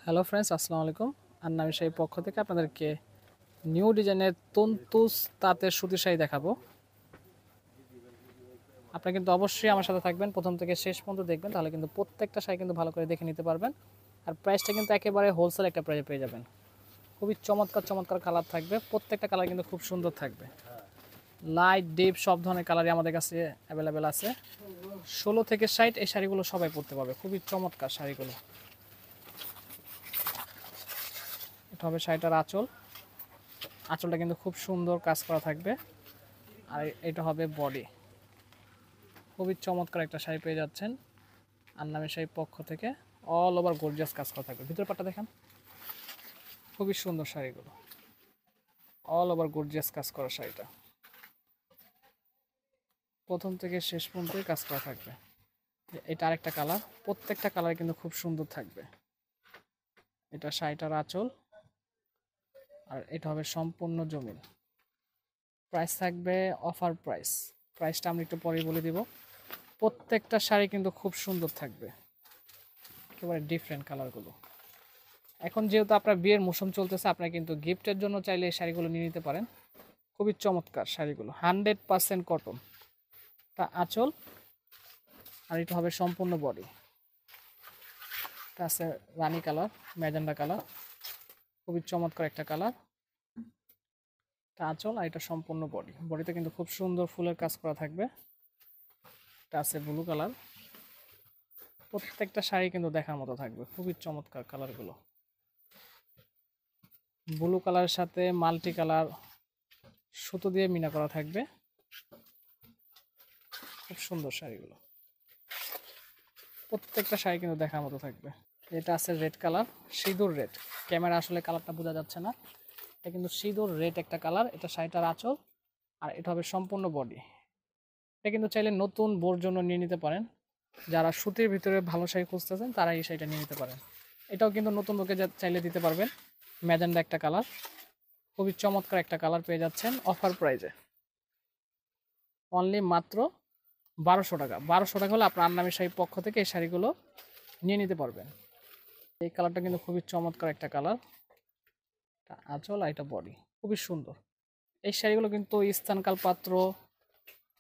Hello friends, আসসালামু আলাইকুম। আন্নামি শাড়ির পক্ষ থেকে আপনাদেরকে নিউ ডিজাইনের তন্তুস তাঁতের সুতির শাড়ি দেখাবো। আপনারা কিন্তু অবশ্যই আমার সাথে থাকবেন, প্রথম থেকে শেষ পর্যন্ত দেখবেন, তাহলে কিন্তু প্রত্যেকটা শাড়ি কিন্তু ভালো করে দেখে নিতে পারবেন। আর প্রাইসটা কিন্তু একেবারে হোলসেল একটা প্রাইসে পেয়ে যাবেন। খুবই চমৎকার চমৎকার কালার থাকবে, প্রত্যেকটা কালার কিন্তু খুব সুন্দর থাকবে। লাইট ডিপ সব ধরনের কালারই আমাদের কাছে অ্যাভেলেবেল আছে। 16 থেকে 60 এই শাড়িগুলো সবাই পরতে পারবে, খুবই চমৎকার শাড়িগুলো। এটা হবে শাড়িটার আঁচল। আঁচলটা কিন্তু খুব সুন্দর কাজ করা থাকবে। আর এটা হবে বডি। খুবই চমৎকার একটা শাড়ি পেয়ে যাচ্ছেন আন্নামি শাড়ির পক্ষ থেকে। অল ওভার গর্জিয়াস কাজ করা থাকবে। ভিতর পাটটা দেখেন, খুবই সুন্দর শাড়িগুলো, অল ওভার গর্জিয়াস কাজ করা শাড়িটা। প্রথম থেকে শেষ পর্যন্ত কাজ করা থাকবে। এটা আরেকটা কালার, প্রত্যেকটা কালার কিন্তু খুব সুন্দর থাকবে। এটা শাড়িটার আঁচল, আর এটা হবে সম্পূর্ণ জমিন। প্রাইস থাকবে অফার প্রাইস। প্রাইসটা আমি একটু পরেই বলে দিব। প্রত্যেকটা শাড়ি কিন্তু খুব সুন্দর থাকবে, একেবারে ডিফারেন্ট কালারগুলো। এখন যেহেতু আপনার বিয়ের মৌসুম চলতেছে, আপনারা কিন্তু গিফটের জন্য চাইলে এই শাড়িগুলো নিয়ে নিতে পারেন। খুবই চমৎকার শাড়িগুলো, 100% কটন। তা আঁচল, আর এটা হবে সম্পূর্ণ বডি। এটা আছে রানী কালার, ম্যাজেন্ডা কালার, খুবই চমৎকার একটা কালার। এটা আঁচল, আর এটা সম্পূর্ণ বডি। বডিতে কিন্তু খুব সুন্দর ফুলের কাজ করা থাকবে। এটা আছে ব্লু কালার। প্রত্যেকটা শাড়ি কিন্তু দেখার মতো থাকবে, খুবই চমৎকার কালারগুলো। ব্লু কালারের সাথে মাল্টি কালার সুতো দিয়ে মিনা করা থাকবে, খুব সুন্দর শাড়িগুলো। প্রত্যেকটা শাড়ি কিন্তু দেখার মতো থাকবে। এটা আছে রেড কালার, সিঁদুর রেড। ক্যামেরা আসলে কালারটা বোঝা যাচ্ছে না, এটা কিন্তু সিঁদুর রেড একটা কালার। এটা শাড়িটার আঁচল, আর এটা হবে সম্পূর্ণ বডি। এটা কিন্তু চাইলে নতুন বোর জন্য নিয়ে নিতে পারেন। যারা সুতির ভিতরে ভালো শাড়ি খুঁজতেছেন তারা এই শাড়িটা নিয়ে নিতে পারেন। এটাও কিন্তু নতুন লোকে চাইলে দিতে পারবেন। ম্যাজেন্ডা একটা কালার, খুবই চমৎকার একটা কালার পেয়ে যাচ্ছেন অফার প্রাইজে। অনলি মাত্র 1200 টাকা। 1200 টাকা হলে আপনার আন্নামি শাড়ির পক্ষ থেকে এই শাড়িগুলো নিয়ে নিতে পারবেন। এই কালারটা কিন্তু খুবই চমৎকার একটা কালার। আঁচল, আর এটা বডি, খুবই সুন্দর। এই শাড়িগুলো কিন্তু স্থানকাল পাত্র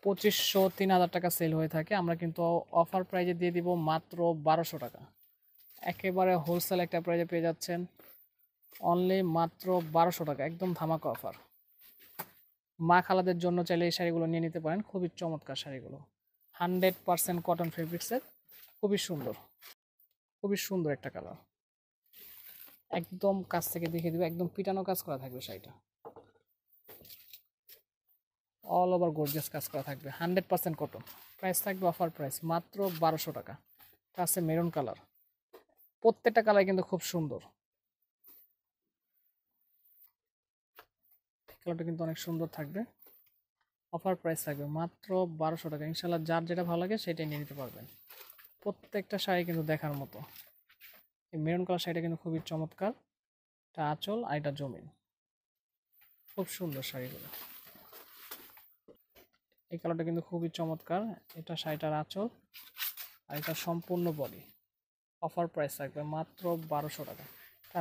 2500 3000 টাকা সেল হয়ে থাকে। আমরা কিন্তু অফার প্রাইজে দিয়ে দিব মাত্র 1200 টাকা। একেবারে হোলসেল একটা প্রাইজে পেয়ে যাচ্ছেন, অনলি মাত্র 1200 টাকা, একদম ধামাকা অফার। মা খালাদের জন্য চাইলে এই শাড়িগুলো নিয়ে নিতে পারেন। খুবই চমৎকার শাড়িগুলো, 100% কটন ফেব্রিক্সের, খুবই সুন্দর, খুবই সুন্দর একটা কালার। একদম কাছ থেকে দেখিয়ে দিব, একদম পিটানো কাজ করা থাকবে শাড়িটা। অল ওভার গর্জিয়াস কাজ করা থাকবে, 100% কটন। প্রাইস থাকবে অফার প্রাইস মাত্র 1200 টাকা। এটা আছে মেরুন কালার। প্রত্যেকটা কালার কিন্তু খুব সুন্দর। কালারটা কিন্তু অনেক সুন্দর থাকবে। অফার প্রাইস থাকবে মাত্র 1200 টাকা। ইনশাল্লাহ যার যেটা ভালো লাগে সেটাই নিয়ে নিতে পারবেন। প্রত্যেকটা শাড়ি কিন্তু দেখার মতো। এই মেরুন কালার শাড়িটা কিন্তু খুবই চমৎকার। এটা আঁচল, আর এটা জমিন, খুব সুন্দর শাড়িগুলো। এই কালারটা কিন্তু খুবই চমৎকার। এটা শাড়িটার আঁচল, আর এটা সম্পূর্ণ বডি। অফার প্রাইস থাকবে মাত্র 1200 টাকা।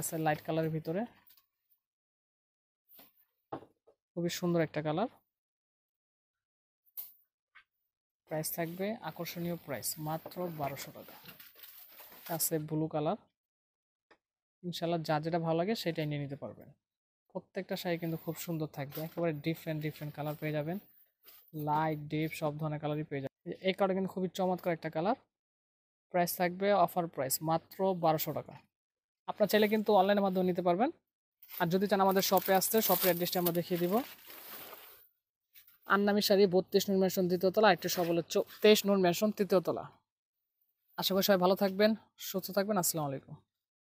আছে লাইট কালারের ভিতরে, খুবই সুন্দর একটা কালার। প্রাইস থাকবে আকর্ষণীয় প্রাইস মাত্র 1200 টাকা। আছে ব্লু কালার। ইনশাল্লাহ যা যেটা ভালো লাগে সেটাই নিয়ে নিতে পারবেন। প্রত্যেকটা শাড়ি কিন্তু খুব সুন্দর থাকবে, একেবারে ডিফারেন্ট ডিফারেন্ট কালার পেয়ে যাবেন। লাইট ডিপ সব ধরনের কালারই পেয়ে যাবেন। এই কালারটা কিন্তু খুবই চমৎকার একটা কালার। প্রাইস থাকবে অফার প্রাইস মাত্র 1200 টাকা। আপনার চাইলে কিন্তু অনলাইনের মাধ্যমে নিতে পারবেন। আর যদি চান আমাদের শপে আসতে, শপের অ্যাড্রেসটা আমরা দেখিয়ে দিব। আন্নামি শাড়ি 32 নূর ম্যানশন 2য় তলা, একটু সব হলো 23 নূর ম্যানশন 3য় তলা। আশা করি সবাই ভালো থাকবেন, সুস্থ থাকবেন। আসসালামু আলাইকুম।